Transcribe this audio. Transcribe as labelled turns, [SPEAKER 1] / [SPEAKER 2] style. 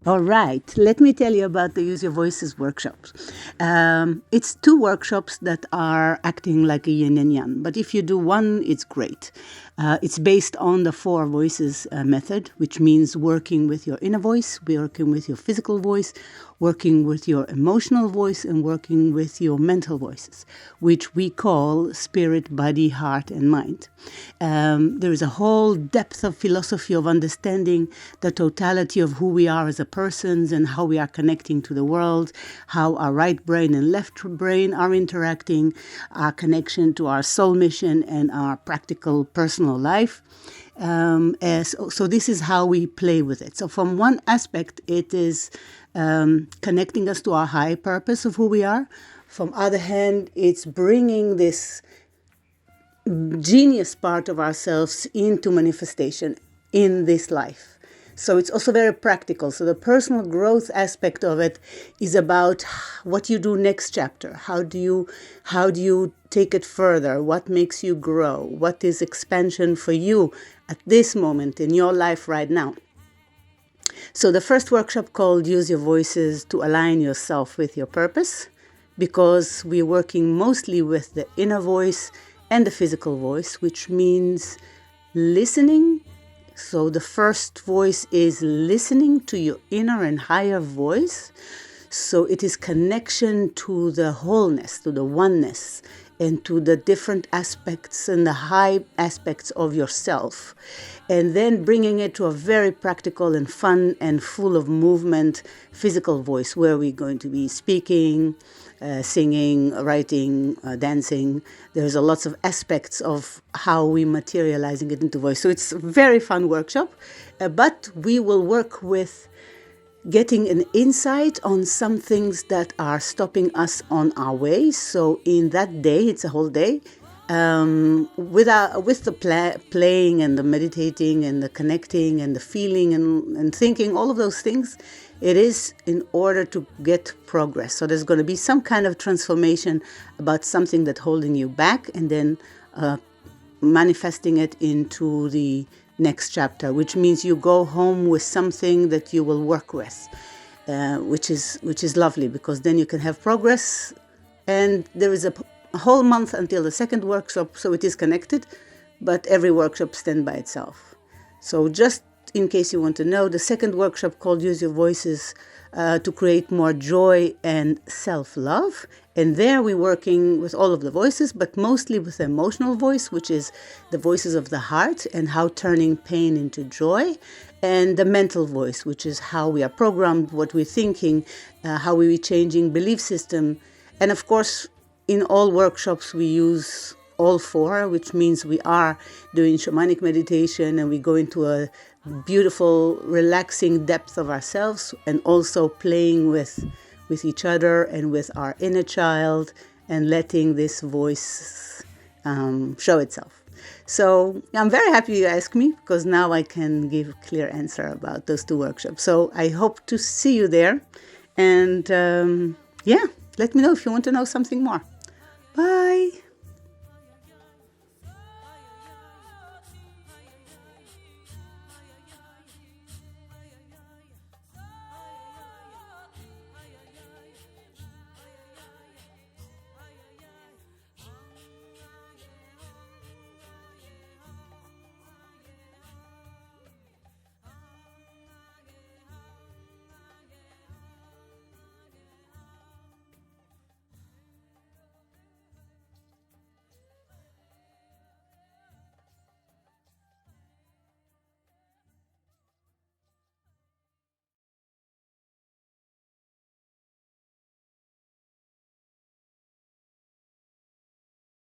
[SPEAKER 1] All right, let me tell you about the Use Your Voices workshops. It's 2 workshops that are acting like a yin and yang, but if you do one, it's great. It's based on the 4 voices method, which means working with your inner voice, working with your physical voice, working with your emotional voice, and working with your mental voices, which we call spirit, body, heart, and mind. There is a whole depth of philosophy of understanding the totality of who we are as a person and how we are connecting to the world, how our right brain and left brain are interacting, our connection to our soul mission and our practical personal life. So this is how we play with it. So from one aspect, it is connecting us to our high purpose of who we are. From other hand, it's bringing this genius part of ourselves into manifestation in this life. So it's also very practical. So the personal growth aspect of it is about what you do next chapter. How do you take it further? What makes you grow? What is expansion for you at this moment in your life right now? So the first workshop called Use Your Voices to Align Yourself with Your Purpose, because we're working mostly with the inner voice and the physical voice, which means listening. So the first voice is listening to your inner and higher voice. So it is connection to the wholeness, to the oneness, and to the different aspects and the high aspects of yourself. And then bringing it to a very practical and fun and full of movement physical voice, where we're going to be speaking, singing, writing, dancing. There's a lots of aspects of how we materializing it into voice. So it's a very fun workshop, but we will work with getting an insight on some things that are stopping us on our way. So in that day, it's a whole day, with the playing and the meditating and the connecting and the feeling and thinking, all of those things, it is in order to get progress. So there's going to be some kind of transformation about something that's holding you back, and then manifesting it into the next chapter, which means you go home with something that you will work with, which is lovely, because then you can have progress. And there is a whole month until the second workshop, so it is connected, but every workshop stands by itself. So just in case you want to know, the second workshop called Use Your Voices to create more joy and self-love. And there we're working with all of the voices, but mostly with the emotional voice, which is the voices of the heart and how turning pain into joy. And the mental voice, which is how we are programmed, what we're thinking, how we're changing belief system. And of course, in all workshops, we use all 4, which means we are doing shamanic meditation, and we go into a beautiful, relaxing depth of ourselves, and also playing with each other and with our inner child, and letting this voice show itself. So I'm very happy you asked me, because now I can give a clear answer about those 2 workshops. So I hope to see you there. And let me know if you want to know something more. Bye.